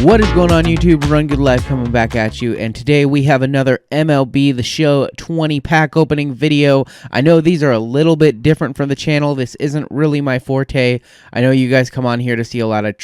What is going on, YouTube? Run Good Life coming back at you, and today we have another MLB The Show 20 pack opening video. I know these are a little bit different from the channel. This isn't really my forte. I know you guys come on here to see a lot of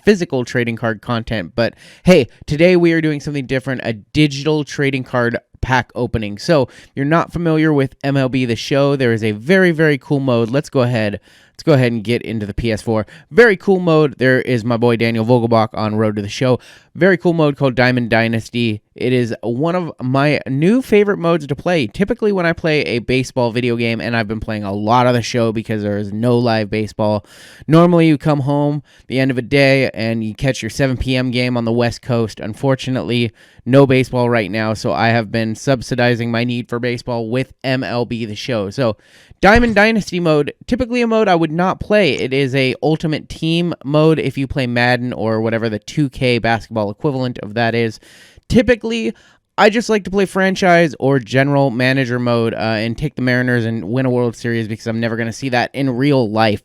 physical trading card content, but hey, today we are doing something different, a digital trading card pack opening. So if you're not familiar with MLB The Show, there is a very, very cool mode. Let's go ahead and get into the PS4. Very cool mode. There is my boy Daniel Vogelbach on Road to the Show. Very cool mode called Diamond Dynasty. It is one of my new favorite modes to play. Typically when I play a baseball video game, and I've been playing a lot of the show because there is no live baseball. Normally you come home the end of a day and you catch your 7 p.m. game on the West Coast. Unfortunately, no baseball right now, so I have been subsidizing my need for baseball with MLB The Show. So Diamond Dynasty mode, typically a mode I would not play. It is a ultimate team mode if you play Madden or whatever the 2K basketball equivalent of that is. Typically, I just like to play franchise or general manager mode and take the Mariners and win a World Series because I'm never going to see that in real life.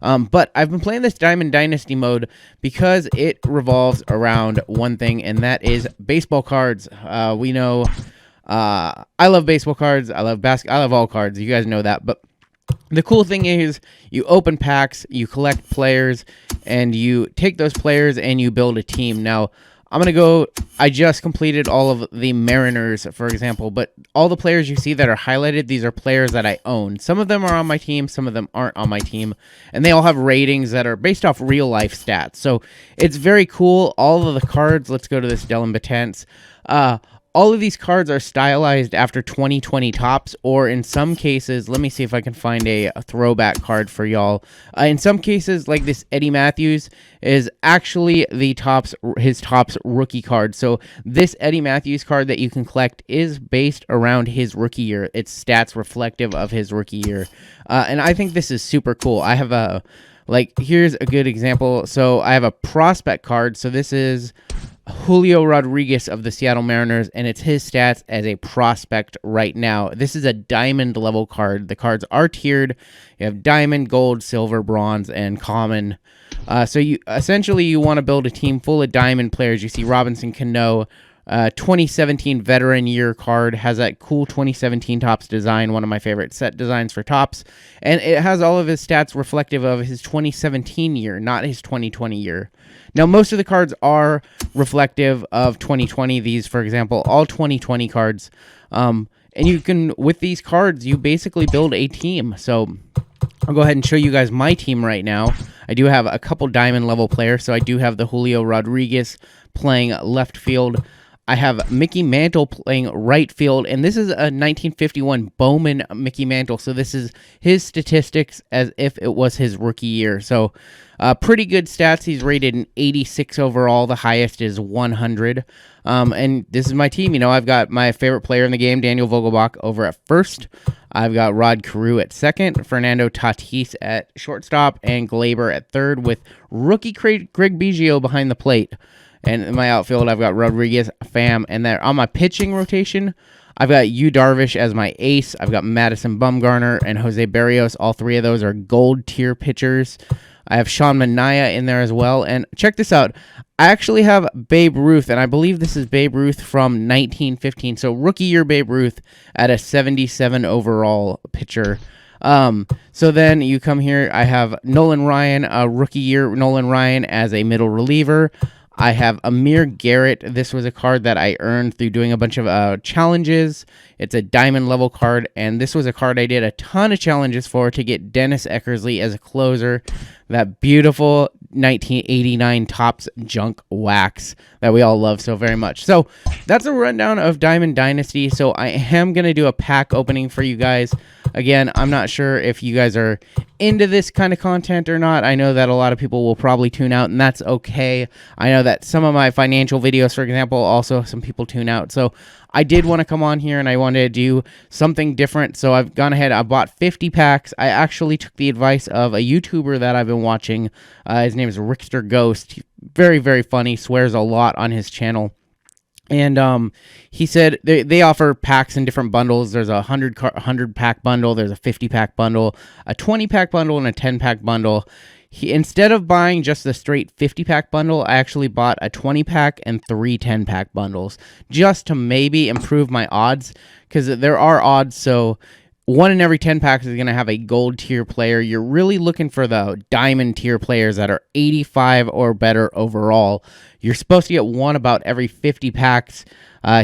But I've been playing this Diamond Dynasty mode because it revolves around one thing, and that is baseball cards. We know I love baseball cards. I love all cards. You guys know that. But the cool thing is you open packs, you collect players, and you take those players and you build a team. Now, I just completed all of the Mariners, for example, but all the players you see that are highlighted, these are players that I own. Some of them are on my team, some of them aren't on my team, and they all have ratings that are based off real-life stats. So it's very cool. All of the cards, let's go to this Dellin Betances. All of these cards are stylized after 2020 Topps, or in some cases, let me see if I can find a throwback card for y'all. In some cases, like this Eddie Matthews is actually his Topps rookie card. So this Eddie Matthews card that you can collect is based around his rookie year. Its stats reflective of his rookie year. And I think this is super cool. I have here's a good example. So I have a prospect card. So this is Julio Rodriguez of the Seattle Mariners, and it's his stats as a prospect right now. This is a diamond level card. The cards are tiered. You have diamond, gold, silver, bronze, and common. So you want to build a team full of diamond players. You see Robinson Cano, 2017 veteran year card, has that cool 2017 Topps design, one of my favorite set designs for Topps, and it has all of his stats reflective of his 2017 year, not his 2020 year. Now, most of the cards are reflective of 2020. These, for example, all 2020 cards. And you can, with these cards, you basically build a team. So I'll go ahead and show you guys my team right now. I do have a couple diamond level players. So I do have the Julio Rodriguez playing left field. I have Mickey Mantle playing right field, and this is a 1951 Bowman Mickey Mantle, so this is his statistics as if it was his rookie year. So pretty good stats. He's rated an 86 overall. The highest is 100. And this is my team. You know, I've got my favorite player in the game, Daniel Vogelbach, over at first. I've got Rod Carew at second, Fernando Tatis at shortstop, and Glaber at third, with rookie Greg Biggio behind the plate. And in my outfield, I've got Rodriguez, Pham, and then on my pitching rotation, I've got Yu Darvish as my ace. I've got Madison Bumgarner and Jose Barrios. All three of those are gold tier pitchers. I have Sean Manaea in there as well. And check this out. I actually have Babe Ruth, and I believe this is Babe Ruth from 1915. So rookie year Babe Ruth at a 77 overall pitcher. So then you come here. I have Nolan Ryan, rookie year Nolan Ryan as a middle reliever. I have Amir Garrett. This was a card that I earned through doing a bunch of challenges. It's a diamond level card, and this was a card I did a ton of challenges for to get Dennis Eckersley as a closer. That beautiful 1989 Topps junk wax that we all love so very much. So that's a rundown of Diamond Dynasty. So I am going to do a pack opening for you guys. Again, I'm not sure if you guys are into this kind of content or not. I know that a lot of people will probably tune out, and that's okay. I know that some of my financial videos, for example, also some people tune out. So I did want to come on here and I wanted to do something different. So I've gone ahead. I bought 50 packs. I actually took the advice of a YouTuber that I've been watching. His name is Rickster Ghost. Very, very funny. Swears a lot on his channel. And he said they offer packs in different bundles. There's a 100 pack bundle. There's a 50 pack bundle, a 20 pack bundle, and a 10 pack bundle. instead of buying just the straight 50-pack bundle, I actually bought a 20-pack and 3 10-pack bundles just to maybe improve my odds, because there are odds. So 1 in every 10 packs is going to have a gold tier player. You're really looking for the diamond tier players that are 85 or better overall. You're supposed to get 1 about every 50 packs.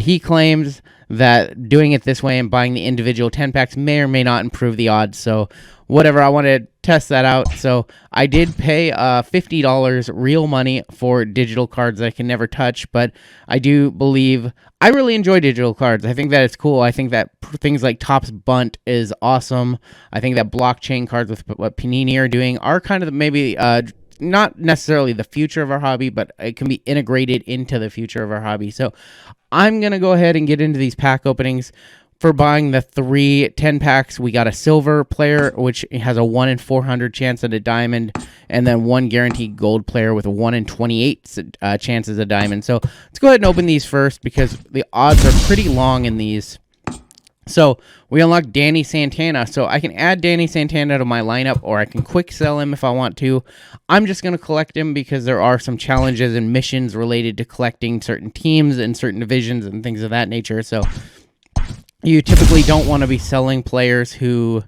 He claims that doing it this way and buying the individual 10 packs may or may not improve the odds. So whatever, I wanted to test that out. So I did pay $50 real money for digital cards that I can never touch, but I do believe I really enjoy digital cards. I think that it's cool. I think that things like Topps Bunt is awesome. I think that blockchain cards with what Panini are doing are kind of maybe not necessarily the future of our hobby, but it can be integrated into the future of our hobby. So I'm going to go ahead and get into these pack openings. For buying the 3 10-packs, we got a silver player, which has a 1 in 400 chance at a diamond, and then 1 guaranteed gold player with a 1 in 28 chances at a diamond. So let's go ahead and open these first, because the odds are pretty long in these. So we unlocked Danny Santana. So I can add Danny Santana to my lineup, or I can quick sell him if I want to. I'm just going to collect him because there are some challenges and missions related to collecting certain teams and certain divisions and things of that nature. So you typically don't want to be selling players who,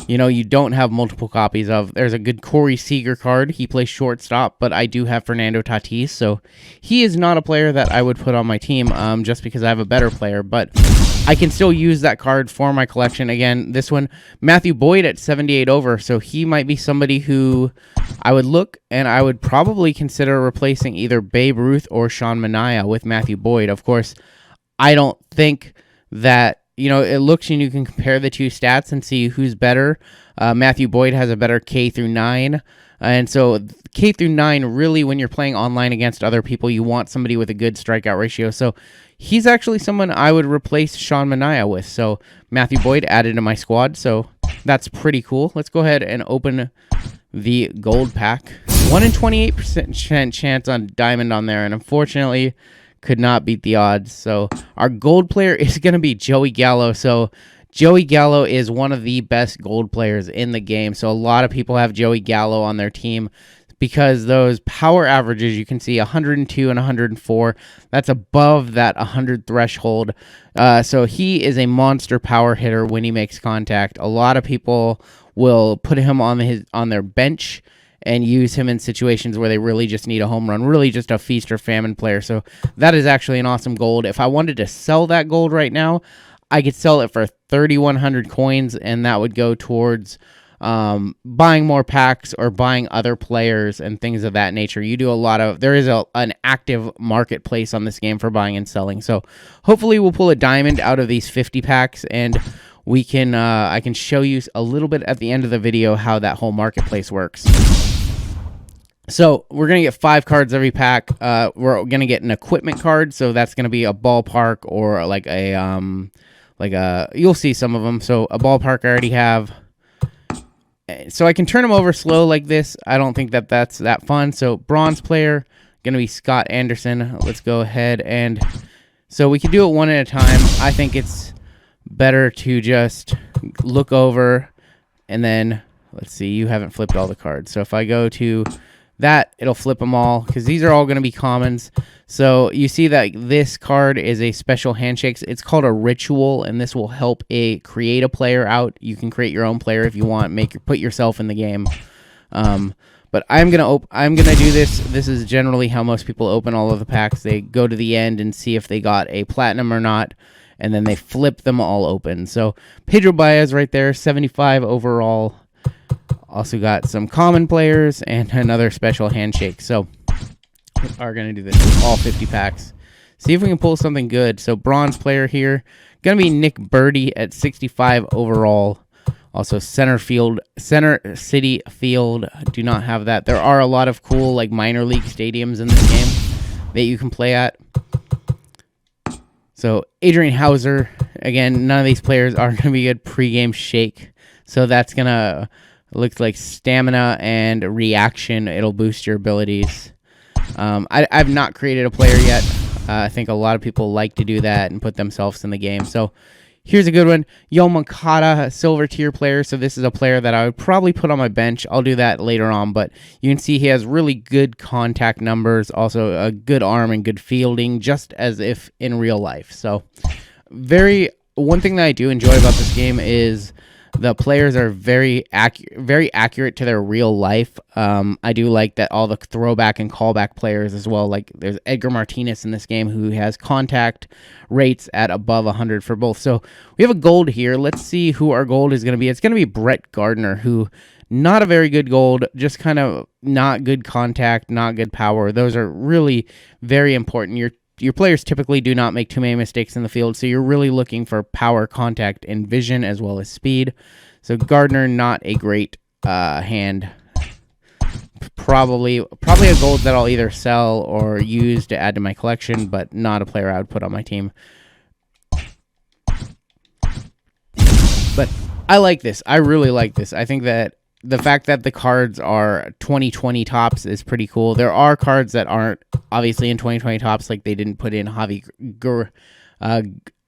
you don't have multiple copies of. There's a good Corey Seager card. He plays shortstop, but I do have Fernando Tatis, so he is not a player that I would put on my team just because I have a better player, but I can still use that card for my collection. Again, this one, Matthew Boyd at 78 over, so he might be somebody who I would look, and I would probably consider replacing either Babe Ruth or Sean Manaea with Matthew Boyd. Of course, I don't think that it looks, and you can compare the two stats and see who's better. Matthew Boyd has a better K through 9. And so K through 9, really, when you're playing online against other people, you want somebody with a good strikeout ratio. So he's actually someone I would replace Sean Manaea with. So Matthew Boyd added to my squad. So that's pretty cool. Let's go ahead and open the gold pack. 1 in 28% chance on diamond on there. And unfortunately, could not beat the odds. So our gold player is going to be Joey Gallo. So Joey Gallo is one of the best gold players in the game. So a lot of people have Joey Gallo on their team because those power averages, you can see 102 and 104. That's above that 100 threshold. So he is a monster power hitter when he makes contact. A lot of people will put him on their bench and use him in situations where they really just need a home run, really just a feast or famine player. So that is actually an awesome gold. If I wanted to sell that gold right now, I could sell it for 3,100 coins, and that would go towards buying more packs or buying other players and things of that nature. There is an active marketplace on this game for buying and selling. So hopefully we'll pull a diamond out of these 50 packs, and we can I can show you a little bit at the end of the video how that whole marketplace works. So we're going to get 5 cards every pack. We're going to get an equipment card, so that's going to be a ballpark or like you'll see some of them. So a ballpark I already have. So I can turn them over slow like this. I don't think that's that fun. So bronze player, going to be Scott Anderson. Let's go ahead and... So we can do it one at a time. I think it's better to just look over and then... Let's see, you haven't flipped all the cards. So if I go to... that, it'll flip them all, because these are all going to be commons. So you see that this card is a special handshakes. It's called a ritual, and this will help create a player out. You can create your own player if you want, put yourself in the game. But I'm gonna do this. This is generally how most people open all of the packs. They go to the end and see if they got a platinum or not, and then they flip them all open. So Pedro Baez right there, 75 overall. Also got some common players and another special handshake. So we are going to do this with all 50 packs. See if we can pull something good. So bronze player here. Going to be Nick Birdie at 65 overall. Also Center City Field. Do not have that. There are a lot of cool minor league stadiums in this game that you can play at. So Adrian Hauser. Again, none of these players are going to be good pregame shake. So that's going to... looks like stamina and reaction. It'll boost your abilities. I've not created a player yet. I think a lot of people like to do that and put themselves in the game. So Here's a good one. Yo Moncada, silver tier player. So this is a player that I would probably put on my bench. I'll do that later on, but you can see he has really good contact numbers, also a good arm and good fielding, just as if in real life. So one thing that I do enjoy about this game is the players are very accurate to their real life. I do like that all the throwback and callback players as well. Like there's Edgar Martinez in this game who has contact rates at above 100 for both. So we have a gold here. Let's see who our gold is going to be. It's going to be Brett Gardner, who not a very good gold, just kind of not good contact, not good power. Those are really very important. Your players typically do not make too many mistakes in the field, so you're really looking for power, contact, and vision as well as speed. So Gardner, not a great hand. Probably a gold that I'll either sell or use to add to my collection, but not a player I would put on my team. But I like this. I really like this. I think that the fact that the cards are 2020 tops is pretty cool. There are cards that aren't obviously in 2020 tops, like they didn't put in Javi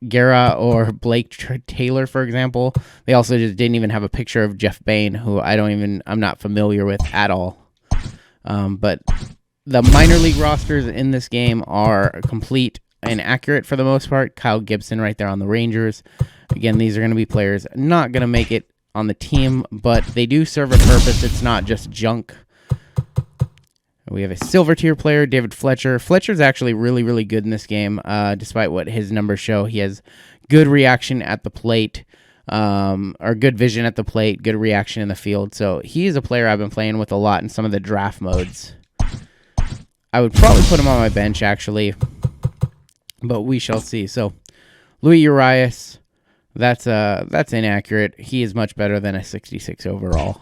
Guerra or Blake Taylor, for example. They also just didn't even have a picture of Jeff Bain, who I'm not familiar with at all. But the minor league rosters in this game are complete and accurate for the most part. Kyle Gibson right there on the Rangers. Again, these are going to be players not going to make it on the team, but they do serve a purpose. It's not just junk. We have a silver tier player, David Fletcher. Fletcher's actually really, really good in this game, despite what his numbers show. He has good reaction at the plate, or good vision at the plate, good reaction in the field. So he is a player I've been playing with a lot in some of the draft modes. I would probably put him on my bench, actually, but we shall see. So Luis Urias. That's inaccurate. He is much better than a 66 overall.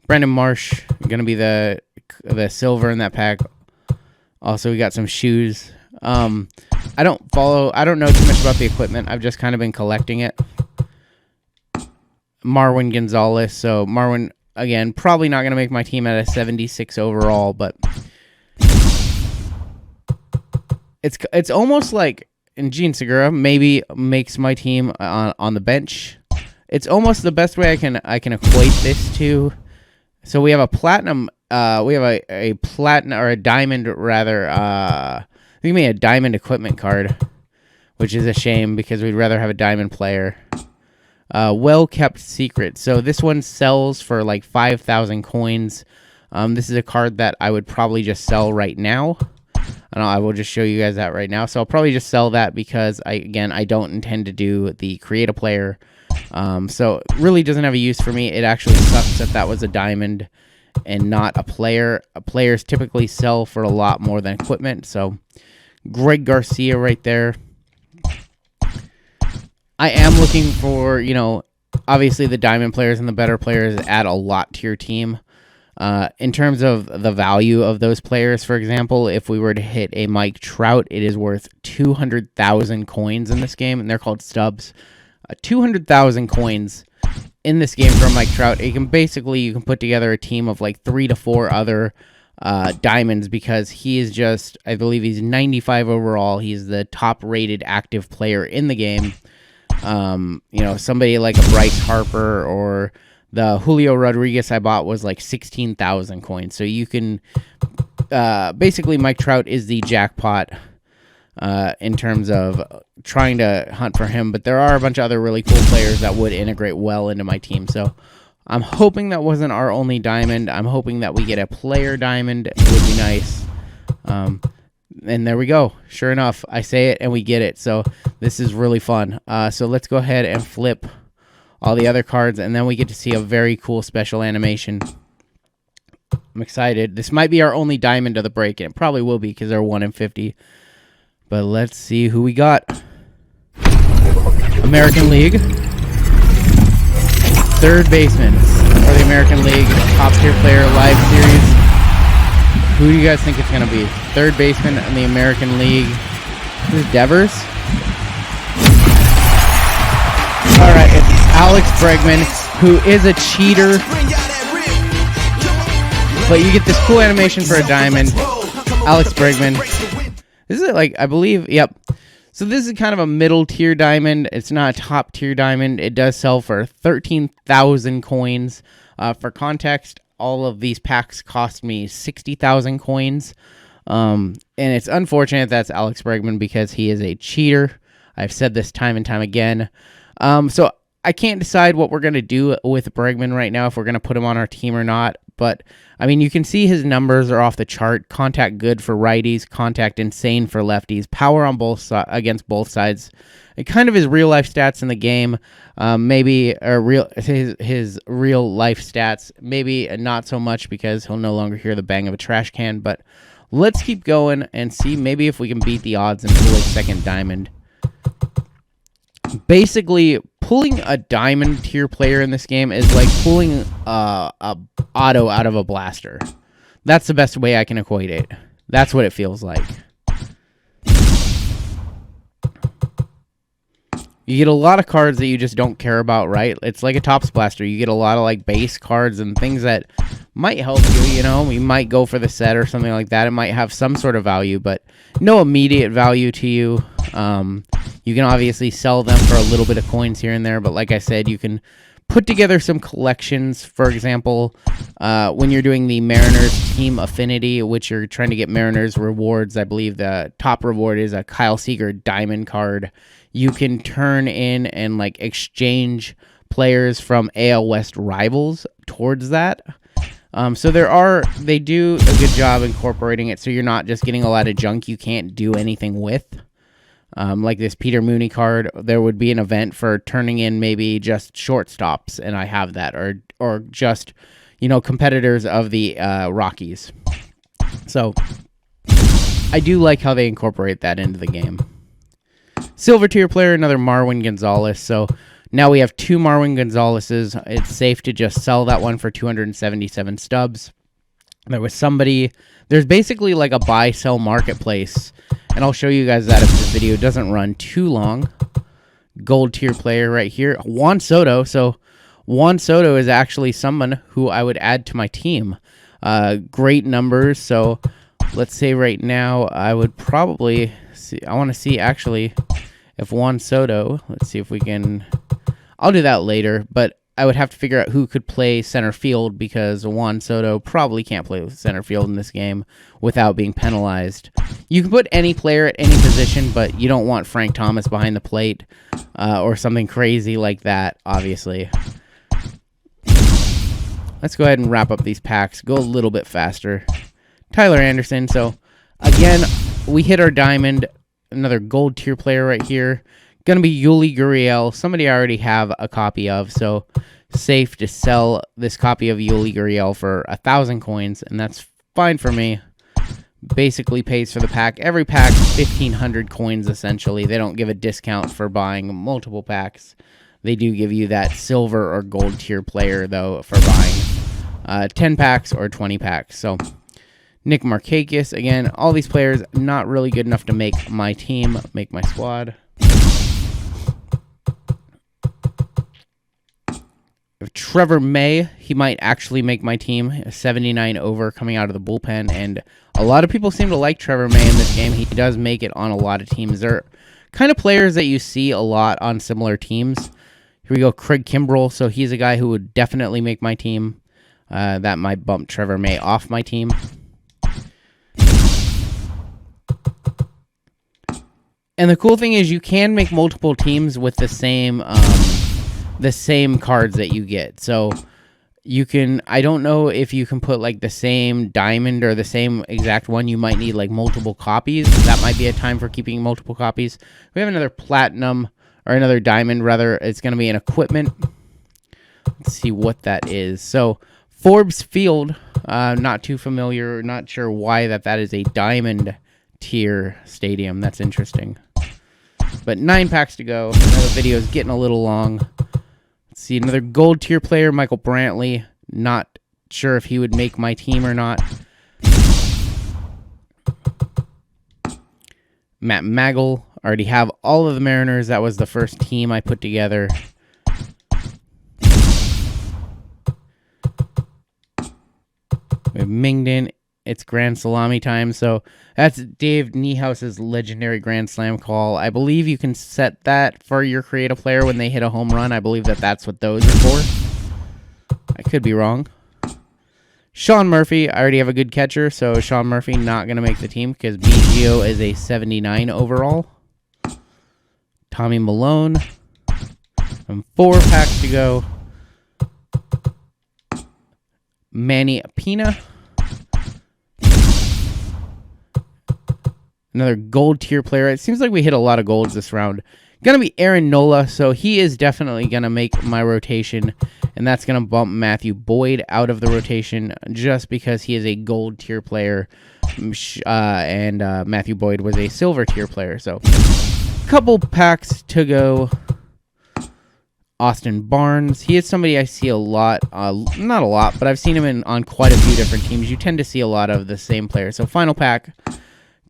Brendan Marsh going to be the silver in that pack. Also, we got some shoes. I don't know too much about the equipment. I've just kind of been collecting it. Marwin Gonzalez. So Marwin, again, probably not going to make my team at a 76 overall, but it's almost like, and Gene Segura maybe makes my team on the bench. It's almost the best way I can equate this to. So we have a platinum. We have a platinum or a diamond rather. I think we made a diamond equipment card, which is a shame because we'd rather have a diamond player. Well kept secret. So this one sells for like 5,000 coins. This is a card that I would probably just sell right now. I will just show you guys that right now. So I'll probably just sell that because I don't intend to do the create a player. So it really doesn't have a use for me. It actually sucks that that was a diamond and not a player. Players typically sell for a lot more than equipment. So Greg Garcia right there. I am looking for, obviously the diamond players and the better players add a lot to your team. In terms of the value of those players, for example, if we were to hit a Mike Trout, it is worth 200,000 coins in this game, and they're called stubs. 200,000 coins in this game for Mike Trout. You can put together a team of like 3 to 4 other diamonds because he is just, I believe he's 95 overall. He's the top rated active player in the game. Somebody like a Bryce Harper or the Julio Rodriguez I bought was like 16,000 coins. So you can, basically Mike Trout is the jackpot in terms of trying to hunt for him. But there are a bunch of other really cool players that would integrate well into my team. So I'm hoping that wasn't our only diamond. I'm hoping that we get a player diamond. It would be nice. And there we go. Sure enough, I say it and we get it. So this is really fun. So let's go ahead and flip all the other cards, and then we get to see a very cool special animation. I'm excited. This might be our only diamond of the break, and it probably will be because they're 1 in 50. But let's see who we got. American League. Third baseman for the American League Top Tier Player Live Series. Who do you guys think it's going to be? Third baseman in the American League. This is Devers. All right, it's Alex Bregman, who is a cheater. But you get this cool animation for a diamond. Alex Bregman. This is like, I believe, yep. So this is kind of a middle tier diamond. It's not a top tier diamond. It does sell for 13,000 coins. For context, all of these packs cost me 60,000 coins. And it's unfortunate that's Alex Bregman because he is a cheater. I've said this time and time again. So I can't decide what we're going to do with Bregman right now, if we're going to put him on our team or not. But, I mean, you can see his numbers are off the chart. Contact good for righties, contact insane for lefties, power on against both sides. It kind of his real-life stats in the game, maybe his real-life stats, maybe not so much because he'll no longer hear the bang of a trash can. But let's keep going and see maybe if we can beat the odds and pull a second diamond. Basically, pulling a diamond tier player in this game is like pulling a auto out of a blaster. That's the best way I can equate it. That's what it feels like. You get a lot of cards that you just don't care about, right? It's like a Topps blaster. You get a lot of like base cards and things that might help you, you know? You might go for the set or something like that. It might have some sort of value, but no immediate value to you. You can obviously sell them for a little bit of coins here and there, but like I said, you can put together some collections. For example, when you're doing the Mariners Team Affinity, which you're trying to get Mariners rewards, I believe the top reward is a Kyle Seager diamond card. You can turn in and like exchange players from AL West rivals towards that. So they do a good job incorporating it so you're not just getting a lot of junk you can't do anything with. Like this Peter Mooney card, there would be an event for turning in maybe just shortstops, and I have that, or just, you know, competitors of the Rockies. So I do like how they incorporate that into the game. Silver tier player, another Marwin Gonzalez. So now we have 2 Marwin Gonzalez's. It's safe to just sell that one for 277 stubs. There's basically like a buy-sell marketplace, and I'll show you guys that if this video doesn't run too long. Gold tier player right here, Juan Soto. So Juan Soto is actually someone who I would add to my team. Great numbers. So let's say right now I would probably see. I want to see actually if Juan Soto. Let's see if we can. I'll do that later, but I would have to figure out who could play center field because Juan Soto probably can't play center field in this game without being penalized. You can put any player at any position, but you don't want Frank Thomas behind the plate or something crazy like that, obviously. Let's go ahead and wrap up these packs. Go a little bit faster. Tyler Anderson. So, again, we hit our diamond. Another gold tier player right here. Going to be Yuli Gurriel, somebody I already have a copy of, so safe to sell this copy of Yuli Gurriel for 1,000 coins, and that's fine for me. Basically pays for the pack. Every pack, 1,500 coins, essentially. They don't give a discount for buying multiple packs. They do give you that silver or gold tier player, though, for buying 10 packs or 20 packs. So, Nick Markakis, again, all these players not really good enough to make my team, make my squad. Trevor May, he might actually make my team. 79 over coming out of the bullpen, and a lot of people seem to like Trevor May in this game. He does make it on a lot of teams. They're kind of players that you see a lot on similar teams. Here we go, Craig Kimbrell. So he's a guy who would definitely make my team. That might bump Trevor May off my team. And the cool thing is you can make multiple teams with the same cards that you get. So you can, I don't know if you can put like the same diamond or the same exact one. You might need like multiple copies. That might be a time for keeping multiple copies. We have another platinum, or another diamond rather. It's going to be an equipment. Let's see what that is. So Forbes Field, not too familiar, not sure why that is a diamond tier stadium. That's interesting. But 9 packs to go. Another video is getting a little long. Let's see, another gold tier player, Michael Brantley. Not sure if he would make my team or not. Matt Magel. Already have all of the Mariners. That was the first team I put together. We have Mingden, it's Grand Salami time. So that's Dave Niehouse's legendary Grand Slam call. I believe you can set that for your creative player when they hit a home run. I believe that that's what those are for. I could be wrong. Sean Murphy, I already have a good catcher, so Sean Murphy not going to make the team because BGO is a 79 overall. Tommy Malone. And 4 packs to go. Manny Pina. Another gold tier player. It seems like we hit a lot of golds this round. Going to be Aaron Nola, so he is definitely going to make my rotation. And that's going to bump Matthew Boyd out of the rotation just because he is a gold tier player. And Matthew Boyd was a silver tier player. So, couple packs to go. Austin Barnes. He is somebody I see a lot. Not a lot, but I've seen him on quite a few different teams. You tend to see a lot of the same players. So, final pack.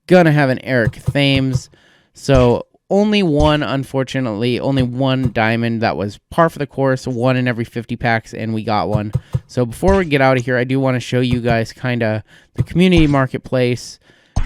Gonna have an Eric Thames. So, only one, unfortunately, only one diamond that was par for the course, one in every 50 packs, and we got one. So before we get out of here, I do want to show you guys kind of the community marketplace,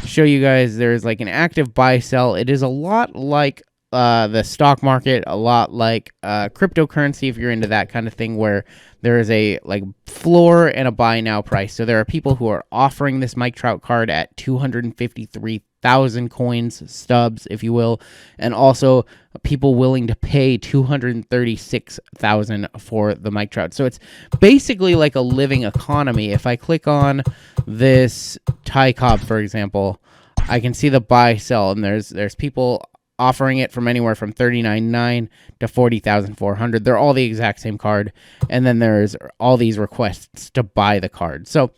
show you guys there's like an active buy-sell. It is a lot like the stock market, a lot like cryptocurrency if you're into that kind of thing, where there is a like floor and a buy now price. So there are people who are offering this Mike Trout card at 253,000 coins, stubs, if you will, and also people willing to pay 236,000 for the Mike Trout. So it's basically like a living economy. If I click on this Ty Cobb, for example, I can see the buy sell, and there's people offering it from anywhere from $39,900 to $40,400. They're all the exact same card. And then there's all these requests to buy the card. So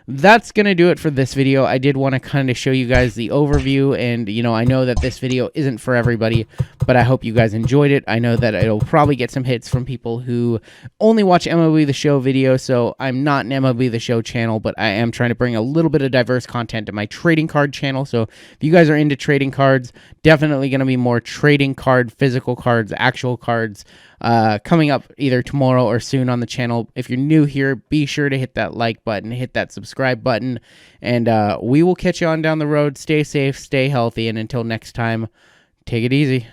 that's going to do it for this video. I did want to kind of show you guys the overview, and I know that this video isn't for everybody, but I hope you guys enjoyed it. I know that it'll probably get some hits from people who only watch MLB The Show videos, so I'm not an MLB The Show channel, but I am trying to bring a little bit of diverse content to my trading card channel. So if you guys are into trading cards, definitely going to be more trading card, physical cards, actual cards, coming up either tomorrow or soon on the channel. If you're new here, be sure to hit that like button, hit that subscribe button, and we will catch you on down the road. Stay safe, stay healthy, and until next time, take it easy.